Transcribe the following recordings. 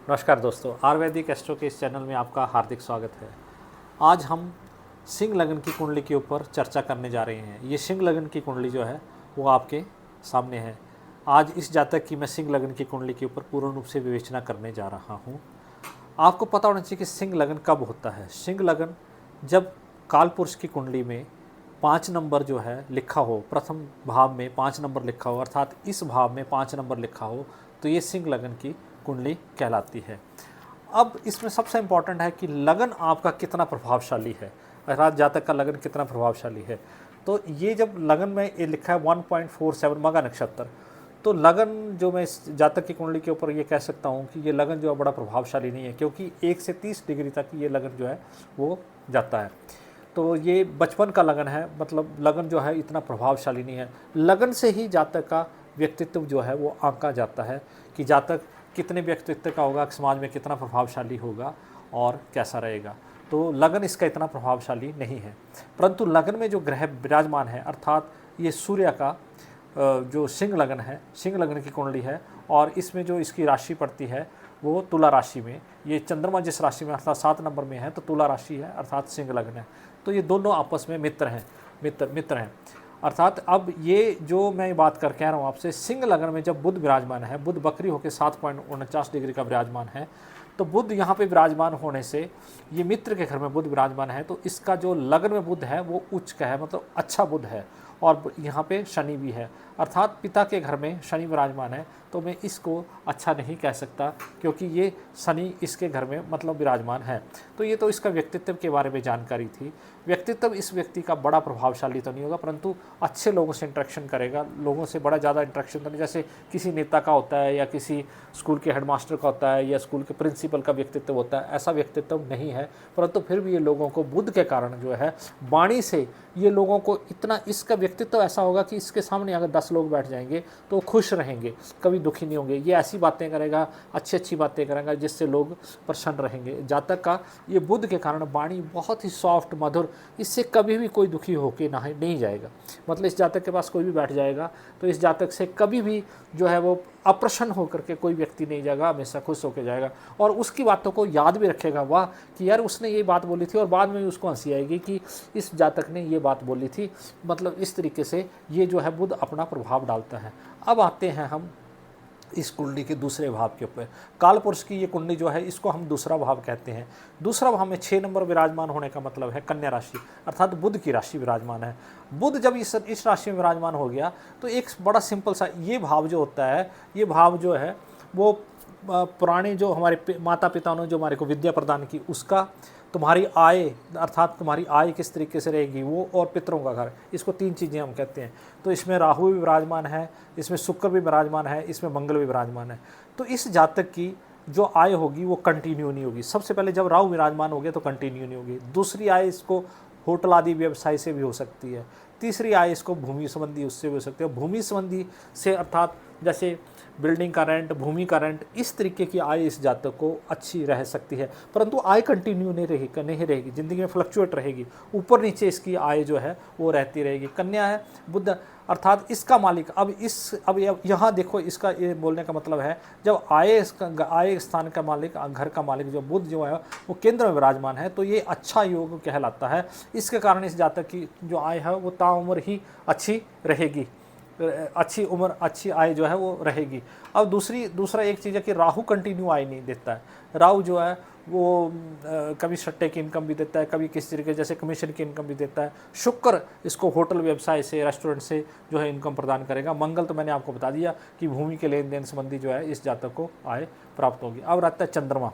नमस्कार दोस्तों, आयुर्वेदिक एस्ट्रो के इस चैनल में आपका हार्दिक स्वागत है। आज हम सिंह लगन की कुंडली के ऊपर चर्चा करने जा रहे हैं। ये सिंह लगन की कुंडली जो है वो आपके सामने है। आज इस जातक की मैं सिंह लगन की कुंडली के ऊपर पूर्ण रूप से विवेचना करने जा रहा हूँ। आपको पता होना चाहिए कि सिंह लगन कब होता है। सिंह लगन जब कालपुरुष की कुंडली में 5 नंबर जो है लिखा हो, प्रथम भाव में 5 नंबर लिखा हो, अर्थात इस भाव में 5 नंबर लिखा हो, तो ये सिंह लगन की कुंडली कहलाती है। अब इसमें सबसे इम्पॉर्टेंट है कि लगन आपका कितना प्रभावशाली है, अर्थात जातक का लगन कितना प्रभावशाली है। तो ये जब लगन में ये लिखा है 1.47 मगा नक्षत्र, तो लगन जो मैं इस जातक की कुंडली के ऊपर ये कह सकता हूँ कि ये लगन जो है बड़ा प्रभावशाली नहीं है, क्योंकि 1 से 30 डिग्री तक ये लगन जो है वो जाता है। तो ये बचपन का लगन है, मतलब लगन जो है इतना प्रभावशाली नहीं है। लगन से ही जातक का व्यक्तित्व जो है वो आंका जाता है कि जातक कितने व्यक्तित्व का होगा, समाज में कितना प्रभावशाली होगा और कैसा रहेगा। तो लगन इसका इतना प्रभावशाली नहीं है। परंतु लगन में जो ग्रह विराजमान है, अर्थात ये सूर्य का जो सिंह लगन है, सिंह लगन की कुंडली है, और इसमें जो इसकी राशि पड़ती है वो तुला राशि में। ये चंद्रमा जिस राशि में अर्थात 7 नंबर में है, तो तुला राशि है अर्थात सिंह लगन है। तो ये दोनों आपस में मित्र हैं, मित्र हैं। अर्थात अब ये जो मैं बात कर कह रहा हूँ आपसे, सिंह लगन में जब बुध विराजमान है, बुध बकरी होकर 7.49 डिग्री का विराजमान है, तो बुध यहाँ पे विराजमान होने से ये मित्र के घर में बुध विराजमान है, तो इसका जो लगन में बुध है वो उच्च का है, मतलब अच्छा बुध है। और यहाँ पे शनि भी है, अर्थात पिता के घर में शनि विराजमान है, तो मैं इसको अच्छा नहीं कह सकता, क्योंकि ये शनि इसके घर में मतलब विराजमान है। तो ये तो इसका व्यक्तित्व के बारे में जानकारी थी। व्यक्तित्व इस व्यक्ति का बड़ा प्रभावशाली तो नहीं होगा, परंतु अच्छे लोगों से इंटरेक्शन करेगा, लोगों से बड़ा ज़्यादा इंटरेक्शन तो नहीं, जैसे किसी नेता का होता है या किसी स्कूल के हेडमास्टर का होता है या स्कूल के प्रिंसिपल का व्यक्तित्व होता है, ऐसा व्यक्तित्व नहीं है। परंतु फिर भी ये लोगों को बुध के कारण जो है वाणी से ये लोगों को इतना, इसका व्यक्तित्व ऐसा होगा कि इसके सामने अगर 10 लोग बैठ जाएंगे तो खुश रहेंगे, कभी दुखी नहीं होंगे। ये ऐसी बातें करेगा, अच्छी अच्छी बातें करेगा जिससे लोग प्रसन्न रहेंगे। जातक का ये बुध के कारण वाणी बहुत ही सॉफ्ट मधुर, इससे कभी भी कोई दुखी होके नहीं जाएगा। मतलब इस जातक के पास कोई भी बैठ जाएगा तो इस जातक से कभी भी जो है वो अप्रसन्न होकर के कोई व्यक्ति नहीं जाएगा, हमेशा खुश होकर जाएगा और उसकी बातों को याद भी रखेगा। वाह कि यार उसने ये बात बोली थी, और बाद में भी उसको हंसी आएगी कि इस जातक ने ये बात बोली थी। मतलब इस तरीके से ये जो है बुध अपना प्रभाव डालता है। अब आते हैं हम इस कुंडली के दूसरे भाव के ऊपर। कालपुरुष की ये कुंडली जो है इसको हम दूसरा भाव कहते हैं। दूसरा भाव में 6 नंबर विराजमान होने का मतलब है कन्या राशि, अर्थात बुध की राशि विराजमान है। बुध जब इस राशि में विराजमान हो गया तो एक बड़ा सिंपल सा ये भाव जो होता है, ये भाव जो है वो पुराने जो हमारे माता पिता ने जो हमारे को विद्या प्रदान की उसका, तुम्हारी आय अर्थात तुम्हारी आय किस तरीके से रहेगी वो, और पितरों का घर, इसको 3 चीज़ें हम कहते हैं। तो इसमें राहु भी विराजमान है, इसमें शुक्र भी विराजमान है, इसमें मंगल भी विराजमान है। तो इस जातक की जो आय होगी वो कंटिन्यू नहीं होगी। सबसे पहले जब राहु विराजमान हो गया तो कंटिन्यू नहीं होगी। दूसरी आय इसको होटल आदि व्यवसाय से भी हो सकती है। तीसरी आय इसको भूमि संबंधी उससे भी हो सकती है। भूमि संबंधी से अर्थात जैसे बिल्डिंग का रेंट, भूमि का रेंट, इस तरीके की आय इस जातक को अच्छी रह सकती है। परंतु आय कंटिन्यू नहीं रहेगी, ज़िंदगी में फ्लक्चुएट रहेगी, ऊपर नीचे इसकी आय जो है वो रहती रहेगी। कन्या है बुध, अर्थात इसका मालिक, अब यहाँ देखो इसका ये बोलने का मतलब है जब आय स्थान का मालिक, घर का मालिक जो बुध जो है वो केंद्र में विराजमान है, तो ये अच्छा योग कहलाता है। इसके कारण इस जातक की जो आय है वो ताउम्र ही अच्छी रहेगी, अच्छी उम्र अच्छी आय जो है वो रहेगी। अब दूसरा एक चीज़ है कि राहु कंटिन्यू आय नहीं देता है। राहु जो है वो कभी सट्टे की इनकम भी देता है, कभी किसी तरीके जैसे कमीशन की इनकम भी देता है। शुक्र इसको होटल व्यवसाय से, रेस्टोरेंट से जो है इनकम प्रदान करेगा। मंगल तो मैंने आपको बता दिया कि भूमि के लेन देन संबंधी जो है इस जातक को आय प्राप्त होगी। अब रहता है चंद्रमा।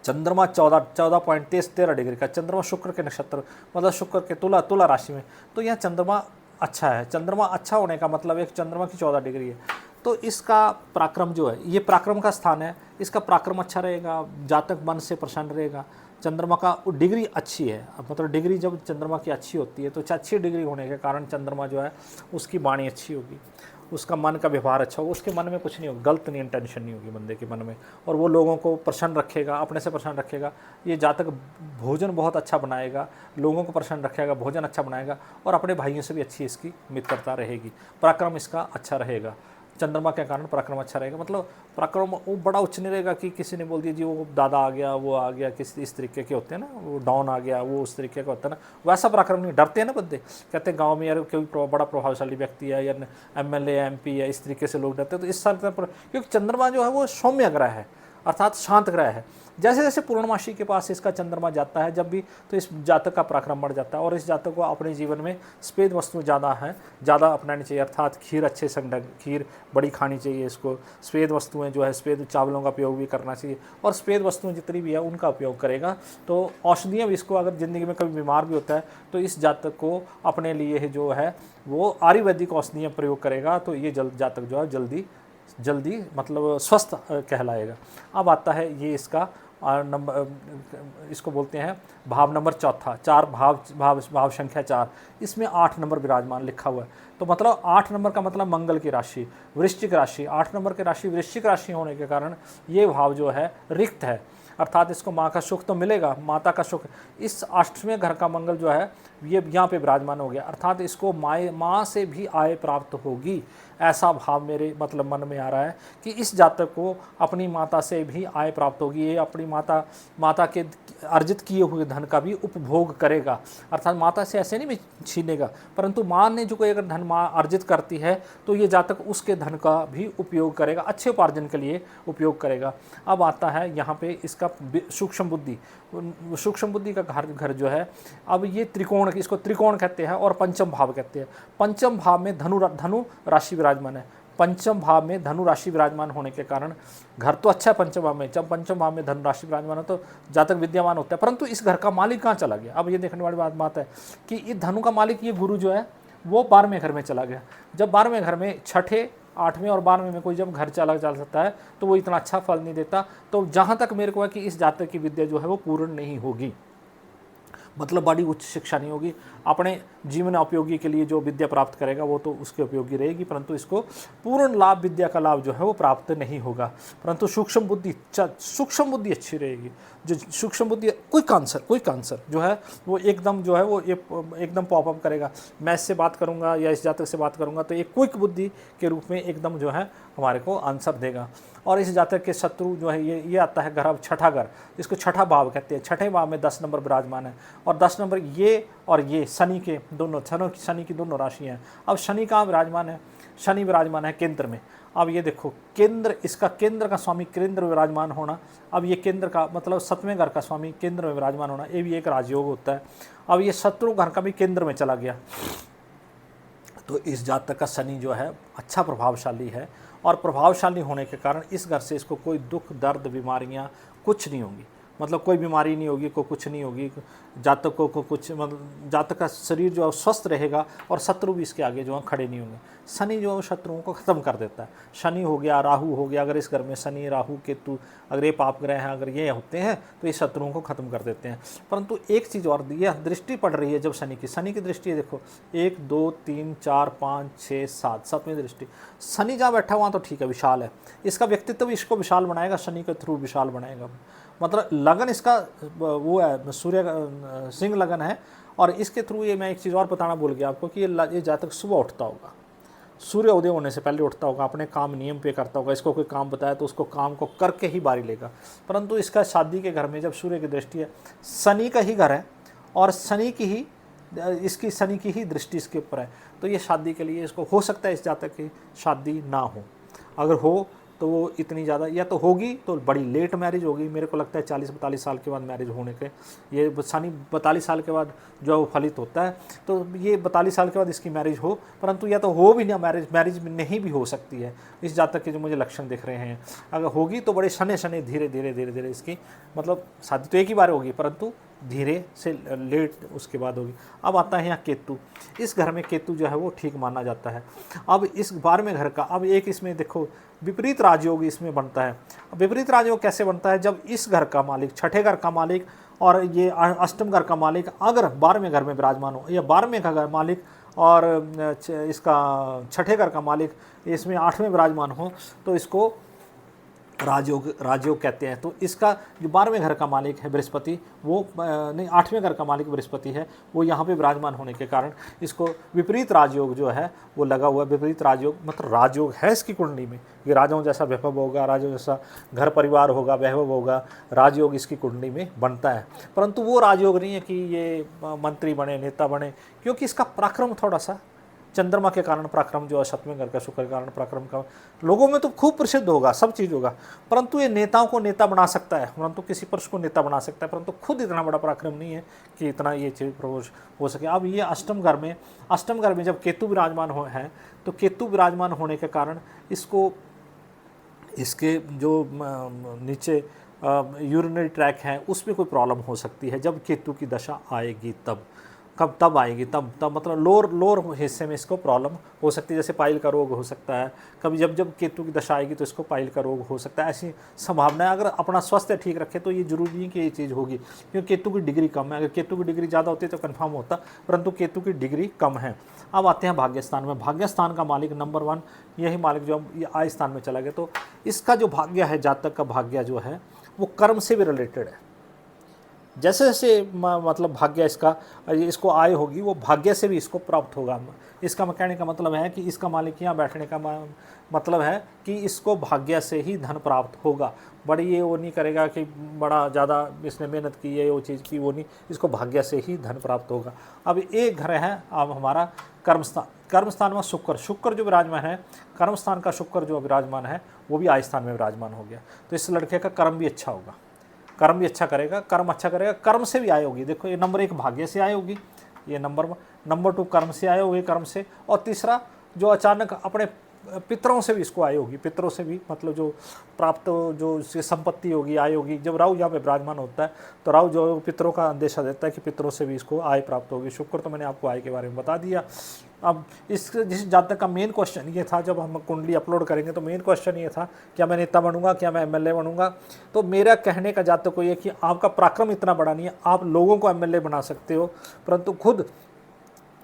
चंद्रमा 14.13 डिग्री का, चंद्रमा शुक्र के नक्षत्र, मतलब शुक्र के तुला राशि में। तो यहाँ चंद्रमा अच्छा है। चंद्रमा अच्छा होने का मतलब एक चंद्रमा की 14 डिग्री है, तो इसका पराक्रम जो है, ये पराक्रम का स्थान है, इसका पराक्रम अच्छा रहेगा, जातक मन से प्रसन्न रहेगा। चंद्रमा का डिग्री अच्छी है, मतलब डिग्री जब चंद्रमा की अच्छी होती है तो अच्छी डिग्री होने के कारण चंद्रमा जो है उसकी वाणी अच्छी होगी, उसका मन का व्यवहार अच्छा होगा, उसके मन में कुछ नहीं होगा, गलत नहीं, टेंशन नहीं होगी बंदे के मन में, और वो लोगों को प्रसन्न रखेगा, अपने से प्रसन्न रखेगा। ये जातक भोजन बहुत अच्छा बनाएगा, लोगों को प्रसन्न रखेगा, भोजन अच्छा बनाएगा, और अपने भाइयों से भी अच्छी इसकी मित्रता रहेगी, पराक्रम इसका अच्छा रहेगा। चंद्रमा के कारण पराक्रम अच्छा रहेगा। मतलब पराक्रम वो बड़ा उच्च नहीं रहेगा कि किसी ने बोल दिया जी वो दादा आ गया, वो आ गया, किसी इस तरीके के होते हैं ना, वो डॉन आ गया, वो उस तरीके का होता है ना, वैसा पराक्रम नहीं। डरते हैं ना बंदे, कहते हैं गाँव में यार कोई बड़ा प्रभावशाली व्यक्ति है या MLA MP है, इस तरीके से लोग डरते हैं। तो इस साल क्योंकि चंद्रमा जो है वो सौम्य ग्रह है, अर्थात शांत ग्रह है। जैसे जैसे पूर्णमासी के पास इसका चंद्रमा जाता है जब भी, तो इस जातक का पराक्रम बढ़ जाता है। और इस जातक को अपने जीवन में स्वेद वस्तु ज़्यादा अपनानी चाहिए, अर्थात खीर अच्छे संग खीर बड़ी खानी चाहिए इसको। स्वेद वस्तुएं जो है, स्वेद चावलों का उपयोग भी करना चाहिए, और स्वेद वस्तुएं जितनी भी है उनका उपयोग करेगा। तो औषधियाँ भी इसको, अगर ज़िंदगी में कभी बीमार भी होता है तो इस जातक को अपने लिए जो है वो आयुर्वेदिक औषधियाँ प्रयोग करेगा, तो ये जातक जो है जल्दी मतलब स्वस्थ कहलाएगा। अब आता है ये इसका नंबर, इसको बोलते हैं भाव नंबर चौथा, 4 भाव संख्या 4, इसमें 8 नंबर विराजमान लिखा हुआ है। तो मतलब 8 नंबर का मतलब मंगल की राशि, वृश्चिक राशि, 8 नंबर की राशि वृश्चिक राशि होने के कारण ये भाव जो है रिक्त है, अर्थात इसको माँ का सुख तो मिलेगा, माता का सुख। इस 8वें घर का मंगल जो है ये यहाँ पे विराजमान हो गया, अर्थात इसको माँ से भी आय प्राप्त होगी। ऐसा भाव मेरे मतलब मन में आ रहा है कि इस जातक को अपनी माता से भी आय प्राप्त होगी। ये अपनी माता के अर्जित किए हुए धन का भी उपभोग करेगा, अर्थात माता से ऐसे नहीं छीनेगा, परंतु माँ ने जो कोई अगर धन माँ अर्जित करती है तो ये जातक उसके धन का भी उपयोग करेगा, अच्छे उपार्जन के लिए उपयोग करेगा। अब आता है यहाँ पे इसका सूक्ष्म बुद्धि का घर जो है, अब ये त्रिकोण, इसको त्रिकोण कहते हैं और पंचम भाव कहते हैं। पंचम भाव में धनु राशि विराजमान है। पंचम भाव में धनु राशि विराजमान होने के कारण घर तो अच्छा है पंचम भाव में, जब पंचम भाव में धनु राशि विराजमान हो तो जातक विद्यमान होता है, परंतु इस घर का मालिक कहाँ चला गया। अब ये देखने वाली बात है कि इस धनु का मालिक ये गुरु जो है वो 12वें घर में चला गया। जब 12वें घर में, 6ठे 8वें और 12वें में कोई जब घर चल सकता है तो वो इतना अच्छा फल नहीं देता। तो जहाँ तक मेरे को है कि इस जातक की विद्या जो है वो पूर्ण नहीं होगी, मतलब बड़ी उच्च शिक्षा नहीं होगी। अपने जीवन उपयोगी के लिए जो विद्या प्राप्त करेगा वो तो उसके उपयोगी रहेगी, परंतु इसको पूर्ण लाभ, विद्या का लाभ जो है वो प्राप्त नहीं होगा। परंतु सूक्ष्म बुद्धि अच्छी रहेगी। जो सूक्ष्म बुद्धि, क्विक आंसर जो है वो एकदम जो है वो एकदम पॉपअप करेगा। मैं इससे बात करूंगा या इस जातक से बात करूंगा तो एक क्विक बुद्धि के रूप में एकदम जो है हमारे को आंसर देगा। और इस जातक के शत्रु जो है ये आता है घर, अब छठा घर, इसको छठा भाव कहते हैं। छठे भाव में 10 नंबर विराजमान है, और 10 नंबर ये और ये शनि की दोनों राशियाँ हैं। अब शनि कहाँ विराजमान है, शनि विराजमान है केंद्र में। अब ये देखो केंद्र, इसका केंद्र का स्वामी केंद्र में विराजमान होना, अब ये केंद्र का मतलब 7वें घर का स्वामी केंद्र में विराजमान होना, ये भी एक राजयोग होता है। अब ये शत्रु घर का भी केंद्र में चला गया, तो इस जातक का शनि जो है अच्छा प्रभावशाली है, और प्रभावशाली होने के कारण इस घर से इसको कोई दुख दर्द बीमारियां कुछ नहीं होंगी, मतलब कोई बीमारी नहीं होगी, कोई कुछ नहीं होगी। जातक को कुछ मतलब जातक का शरीर जो है स्वस्थ रहेगा, और शत्रु भी इसके आगे जो है खड़े नहीं होंगे। शनि जो है शत्रुओं को ख़त्म कर देता है। शनि हो गया, राहु हो गया, अगर इस घर में शनि राहु केतु अगर ये पाप ग्रह हैं, अगर ये होते हैं तो ये शत्रुओं को ख़त्म कर देते हैं। परंतु एक चीज़ और, यह दृष्टि पड़ रही है जब शनि की दृष्टि है, देखो 1 2 3 4 5 6 7, 7वीं दृष्टि। शनि जहाँ बैठा हुआ तो ठीक है, विशाल है, इसका व्यक्तित्व भी इसको विशाल बनाएगा, शनि के थ्रू विशाल बनाएगा। मतलब लगन इसका वो है, सूर्य सिंह लगन है, और इसके थ्रू ये मैं एक चीज़ और बताना भूल गया आपको कि ये जातक सुबह उठता होगा, सूर्य उदय होने से पहले उठता होगा, अपने काम नियम पे करता होगा। इसको कोई काम बताया तो उसको काम को करके ही बारी लेगा। परंतु इसका शादी के घर में जब सूर्य की दृष्टि है, शनि का ही घर है, और शनि की ही दृष्टि इसके ऊपर है, तो ये शादी के लिए इसको हो सकता है इस जातक की शादी ना हो। अगर हो तो वो इतनी ज़्यादा, या तो होगी तो बड़ी लेट मैरिज होगी। मेरे को लगता है 40-42 साल के बाद मैरिज होने के, ये शनि 42 साल के बाद जो है वो फलित होता है, तो ये 42 साल के बाद इसकी मैरिज हो, परंतु या तो हो भी ना मैरिज नहीं भी हो सकती है इस जातक के जो मुझे लक्षण दिख रहे हैं। अगर होगी तो बड़े शनि धीरे धीरे इसकी मतलब शादी तो एक ही बार होगी, परंतु धीरे से लेट उसके बाद होगी। अब आता है यहाँ केतु, इस घर में केतु जो है वो ठीक माना जाता है। अब इस 12वें घर का, अब एक इसमें देखो विपरीत राजयोग इसमें बनता है। विपरीत राजयोग कैसे बनता है, जब इस घर का मालिक, छठे घर का मालिक और ये अष्टम घर का मालिक अगर 12वें घर में विराजमान हो, या 12वें का घर मालिक और इसका छठे घर का मालिक इसमें 8वें विराजमान हो, तो इसको राजयोग कहते हैं। तो इसका जो 12वें घर का मालिक है बृहस्पति, वो नहीं 8वें घर का मालिक बृहस्पति है, वो यहाँ पे विराजमान होने के कारण इसको विपरीत राजयोग जो है वो लगा हुआ है। विपरीत राजयोग मतलब राजयोग है इसकी कुंडली में, ये राजाओं जैसा वैभव होगा, राजाओं जैसा घर परिवार होगा, वैभव होगा, राजयोग इसकी कुंडली में बनता है। परंतु वो राजयोग नहीं है कि ये मंत्री बने, नेता बने, क्योंकि इसका पराक्रम थोड़ा सा चंद्रमा के कारण पराक्रम जो है, 7वें घर का शुक्र के कारण पराक्रम का लोगों में तो खूब प्रसिद्ध होगा, सब चीज़ होगा, परंतु ये नेताओं को नेता बना सकता है, परंतु किसी पुरुष को नेता बना सकता है, परंतु खुद इतना बड़ा पराक्रम नहीं है कि इतना ये चीज़ प्रवेश हो सके। अब ये अष्टम घर में जब केतु विराजमान है, तो केतु विराजमान होने के कारण इसको इसके जो नीचे यूरिनरी ट्रैक है उसमें कोई प्रॉब्लम हो सकती है जब केतु की दशा आएगी। तब आएगी, तब मतलब लोअर हिस्से में इसको प्रॉब्लम हो सकती है, जैसे पाइल का रोग हो सकता है कभी, जब केतु की दशा आएगी तो इसको पाइल का रोग हो सकता है, ऐसी संभावना है। अगर अपना स्वास्थ्य ठीक रखे तो ये जरूरी नहीं कि ये चीज़ होगी, क्योंकि केतु की डिग्री कम है। अगर केतु की डिग्री ज़्यादा होती तो कन्फर्म होता, परंतु केतु की डिग्री कम है। अब आते हैं भाग्यस्थान में। भाग्यस्थान का मालिक नंबर 1 यही मालिक जो ये आय स्थान में चला गया, तो इसका जो भाग्य है, जातक का भाग्य जो है वो कर्म से भी रिलेटेड है। जैसे जैसे मतलब भाग्य इसको आय होगी, वो भाग्य से भी इसको प्राप्त होगा। इसका कहने का मतलब है कि इसका मालिक यहाँ बैठने का मतलब है कि इसको भाग्य से ही धन प्राप्त होगा। बड़ी ये वो नहीं करेगा कि बड़ा ज़्यादा इसने मेहनत की है, वो चीज़ की, वो नहीं, इसको भाग्य से ही धन प्राप्त होगा। अब एक घर है अब हमारा कर्मस्थान में शुक्र जो विराजमान है, कर्मस्थान का शुक्र जो विराजमान है वो भी आय स्थान में विराजमान हो गया, तो इस लड़के का कर्म भी अच्छा होगा, कर्म भी अच्छा करेगा, कर्म से भी आय होगी। देखो ये नंबर 1 भाग्य से आय होगी, ये नंबर 2 कर्म से आय होगी, कर्म से, और तीसरा जो अचानक अपने पितरों से भी इसको आय होगी, पितरों से भी मतलब जो प्राप्त जो इसकी संपत्ति होगी, आय होगी। जब राहु यहाँ पे विराजमान होता है तो राहु जो पितरों का अंदेशा देता है कि पितरों से भी इसको आय प्राप्त होगी। शुक्र तो मैंने आपको आय के बारे में बता दिया। अब जिस जातक का मेन क्वेश्चन ये था, जब हम कुंडली अपलोड करेंगे तो मेन क्वेश्चन ये था क्या मैं नेता बनूंगा, क्या मैं एमएलए बनूंगा। तो मेरा कहने का जातक को ये कि आपका पराक्रम इतना बड़ा नहीं है, आप लोगों को एमएलए बना सकते हो, परंतु खुद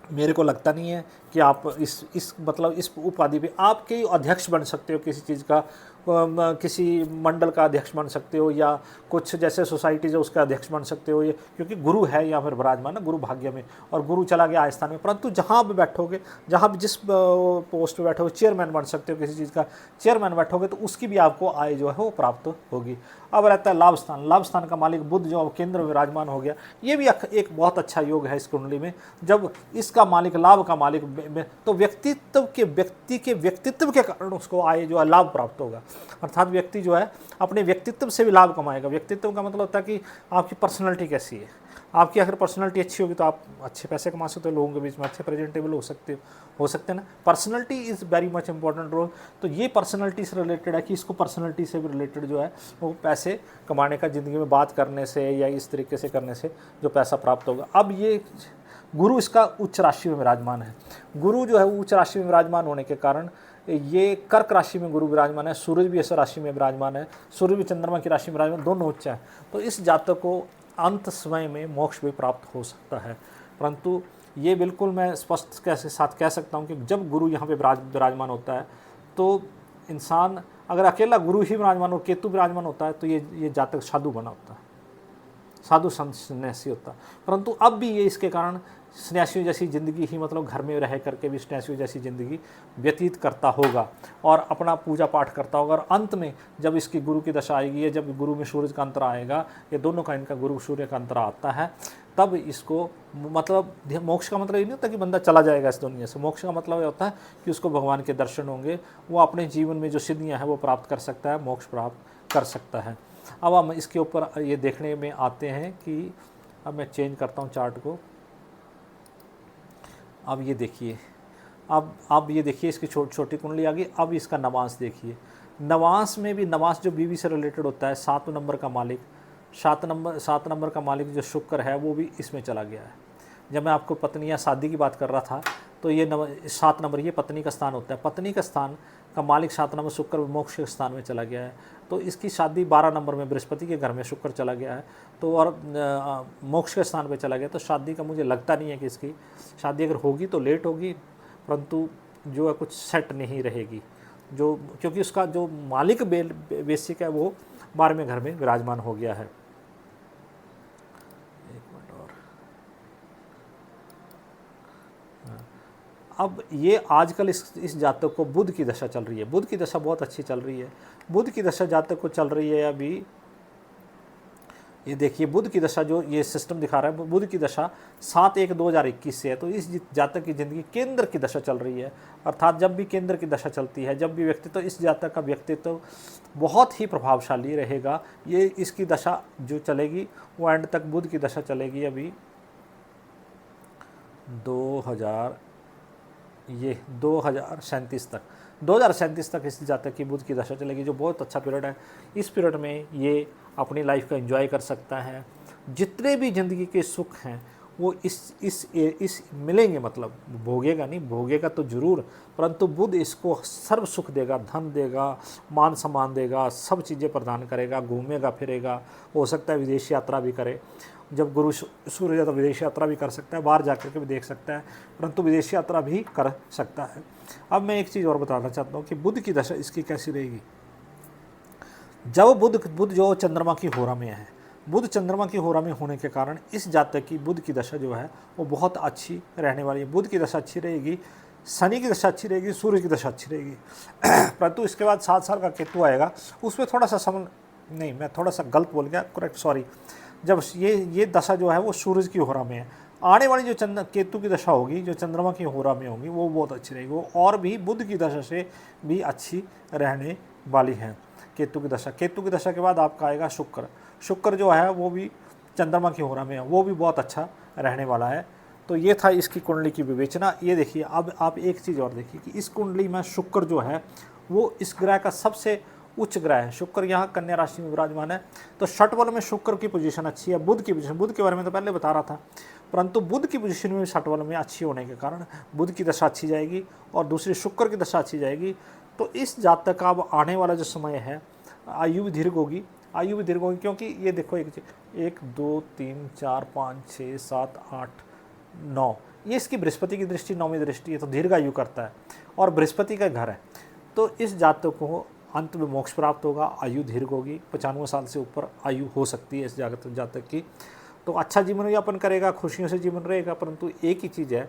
मेरे को लगता नहीं है कि आप इस मतलब इस उपाधि पे आपके अध्यक्ष बन सकते हो, किसी चीज़ का किसी मंडल का अध्यक्ष बन सकते हो, या कुछ जैसे सोसाइटी जो उसका अध्यक्ष बन सकते हो, ये क्योंकि गुरु है या फिर विराजमान ना गुरु भाग्य में, और गुरु चला गया आस्थान में। परंतु जहाँ भी बैठोगे, जहाँ भी जिस पोस्ट पे बैठोगे, चेयरमैन बन सकते हो, किसी चीज़ का चेयरमैन बैठोगे तो उसकी भी आपको आय जो है वो प्राप्त होगी। अब रहता है लाभ स्थान का मालिक बुध जो केंद्र में विराजमान हो गया, ये भी एक बहुत अच्छा योग है इस कुंडली में। जब इसका मालिक लाभ का मालिक तो व्यक्ति के व्यक्तित्व के कारण उसको आय जो है लाभ प्राप्त होगा, अर्थात व्यक्ति जो है अपने व्यक्तित्व से भी लाभ कमाएगा। व्यक्तित्व का मतलब होता है कि आपकी पर्सनैलिटी कैसी है, आपकी अगर पर्सनैलिटी अच्छी होगी तो आप अच्छे पैसे कमा सकते हो, लोगों के बीच में अच्छे प्रेजेंटेबल हो सकते हैं ना। Personality is very much important role. तो ये पर्सनैलिटी से रिलेटेड है कि इसको पर्सनैलिटी से भी रिलेटेड जो है वो पैसे कमाने का, ज़िंदगी में बात करने से या इस तरीके से करने से जो पैसा प्राप्त होगा। अब ये गुरु इसका उच्च राशि में विराजमान है। गुरु जो है उच्च राशि में विराजमान होने के कारण ये कर्क राशि में गुरु विराजमान है, सूरज भी ऐसा राशि में विराजमान है, सूर्य भी चंद्रमा की राशि में विराजमान, दोनों उच्च है। तो इस जातक को अंत समय में मोक्ष भी प्राप्त हो सकता है। परंतु ये बिल्कुल मैं स्पष्ट कैसे साथ कह सकता हूँ कि जब गुरु यहाँ पे विराजमान होता है तो इंसान, अगर अकेला गुरु ही विराजमान हो, केतु विराजमान होता है, तो ये जातक साधु बना होता है, साधु संत सन्यासी होता है। परंतु अब भी ये इसके कारण सन्यासियों जैसी ज़िंदगी ही, मतलब घर में रह करके भी सन्यासियों जैसी ज़िंदगी व्यतीत करता होगा और अपना पूजा पाठ करता होगा। और अंत में जब इसकी गुरु की दशा आएगी, या जब गुरु में सूरज का अंतर आएगा, ये दोनों का इनका गुरु सूर्य का अंतर आता है, तब इसको मतलब मोक्ष का मतलब ये नहीं होता कि बंदा चला जाएगा इस दुनिया से। मोक्ष का मतलब ये होता है कि उसको भगवान के दर्शन होंगे, वो अपने जीवन में जो सिद्धियाँ हैं वो प्राप्त कर सकता है, मोक्ष प्राप्त कर सकता है। अब हम इसके ऊपर ये देखने में आते हैं कि अब मैं चेंज करता हूँ चार्ट को। अब ये देखिए, अब ये देखिए इसकी छोटी कुंडली आ गई। अब इसका नवांश देखिए, नवांश में भी, नवांश जो बीवी से रिलेटेड होता है, 7 नंबर का मालिक, 7 नंबर का मालिक जो शुक्र है वो भी इसमें चला गया है। जब मैं आपको पत्नी या शादी की बात कर रहा था तो ये 7 नंबर ये पत्नी का स्थान होता है। पत्नी का स्थान का मालिक 7 नंबर शुक्र मोक्ष के स्थान में चला गया है, तो इसकी शादी 12 नंबर में बृहस्पति के घर में शुक्र चला गया है, तो और मोक्ष के स्थान पे चला गया। तो शादी का मुझे लगता नहीं है कि इसकी शादी अगर होगी तो लेट होगी, परंतु जो है कुछ सेट नहीं रहेगी। जो क्योंकि उसका जो मालिक बेसिक है वो 12वें घर में विराजमान हो गया है। एक मिनट और, अब ये आजकल इस जातक को बुध की दशा चल रही है, बुध की दशा बहुत अच्छी चल रही है। बुध की दशा जातक को चल रही है अभी, ये देखिए बुध की दशा जो ये सिस्टम दिखा रहा है, बुध की दशा 7/1/2021 से है। तो इस जातक की ज़िंदगी केंद्र की दशा चल रही है, अर्थात जब भी केंद्र की दशा चलती है, जब भी व्यक्तित्व, इस जातक का व्यक्तित्व बहुत ही प्रभावशाली रहेगा। ये इसकी दशा जो चलेगी वो एंड तक बुध की दशा चलेगी अभी 2037 तक, 2037 तक इस जातक की बुध की दशा चलेगी, जो बहुत अच्छा पीरियड है। इस पीरियड में ये अपनी लाइफ का एंजॉय कर सकता है। जितने भी ज़िंदगी के सुख हैं वो इस मिलेंगे, मतलब भोगेगा नहीं, भोगेगा तो ज़रूर, परंतु बुध इसको सर्व सुख देगा, धन देगा, मान सम्मान देगा, सब चीज़ें प्रदान करेगा, घूमेगा फिरेगा, हो सकता है विदेश यात्रा भी करे। जब गुरु सूर्य तो विदेश यात्रा भी कर सकता है, बाहर जाकर के भी देख सकता है, परंतु विदेश यात्रा भी कर सकता है। अब मैं एक चीज़ और बताना चाहता हूँ कि बुध की दशा इसकी कैसी रहेगी। जब बुध जो चंद्रमा की होरा में है, बुध चंद्रमा की होरा में होने के कारण इस जातक की बुध की दशा जो है वो बहुत अच्छी रहने वाली है। बुध की दशा अच्छी रहेगी, शनि की दशा अच्छी रहेगी, सूर्य की दशा अच्छी रहेगी। परंतु इसके बाद 7 साल का केतु आएगा, उसमें थोड़ा सा नहीं, मैं थोड़ा सा गलत बोल गया, करेक्ट, सॉरी। जब ये दशा जो है वो सूरज की होरा में है, आने वाली जो केतु की दशा होगी, जो चंद्रमा की होरा में होगी, वो बहुत अच्छी रहेगी, वो और भी बुध की दशा से भी अच्छी रहने वाली है। केतु की दशा के बाद आपका आएगा शुक्र जो है वो भी चंद्रमा की होरा में है, वो भी बहुत अच्छा रहने वाला है। तो ये था इसकी कुंडली की विवेचना। ये देखिए, अब आप एक चीज़ और देखिए कि इस कुंडली में शुक्र जो है वो इस ग्रह का सबसे उच्च ग्रह है। शुक्र यहाँ कन्या राशि में विराजमान है, तो छठ बल में शुक्र की पोजीशन अच्छी है। बुध की पोजीशन, बुध के बारे में तो पहले बता रहा था, परंतु बुध की पोजीशन में छठ बल में अच्छी होने के कारण बुध की दशा अच्छी जाएगी और दूसरी शुक्र की दशा अच्छी जाएगी। तो इस जातक का अब आने वाला जो समय है, आयु भी दीर्घ होगी, क्योंकि ये देखो 1 2 3 4 5 6 7 8 9, ये इसकी बृहस्पति की दृष्टि, 9वीं दृष्टि है, तो दीर्घ आयु करता है और बृहस्पति का घर है। तो इस जातक को अंत में मोक्ष प्राप्त होगा, आयु दीर्घ होगी, 95 साल से ऊपर आयु हो सकती है इस जातक की। तो अच्छा जीवन यापन करेगा, खुशियों से जीवन रहेगा, परंतु एक ही चीज़ है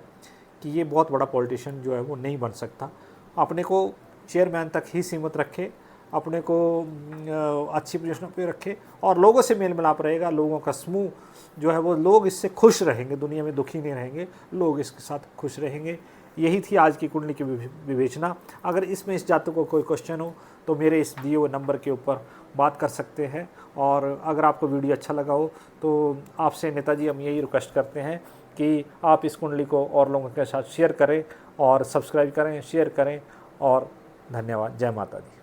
कि ये बहुत बड़ा पॉलिटिशियन जो है वो नहीं बन सकता। अपने को चेयरमैन तक ही सीमित रखे, अपने को अच्छी पोजीशन पे रखे और लोगों से मेल मिलाप रहेगा, लोगों का समूह जो है वो, लोग इससे खुश रहेंगे, दुनिया में दुखी नहीं रहेंगे, लोग इसके साथ खुश रहेंगे। यही थी आज की कुंडली की विवेचना। अगर इसमें इस जातक को कोई क्वेश्चन हो तो मेरे इस दिए हुए नंबर के ऊपर बात कर सकते हैं। और अगर आपको वीडियो अच्छा लगा हो तो आपसे नेताजी हम यही रिक्वेस्ट करते हैं कि आप इस कुंडली को और लोगों के साथ शेयर करें और सब्सक्राइब करें, शेयर करें। और धन्यवाद। जय माता दी।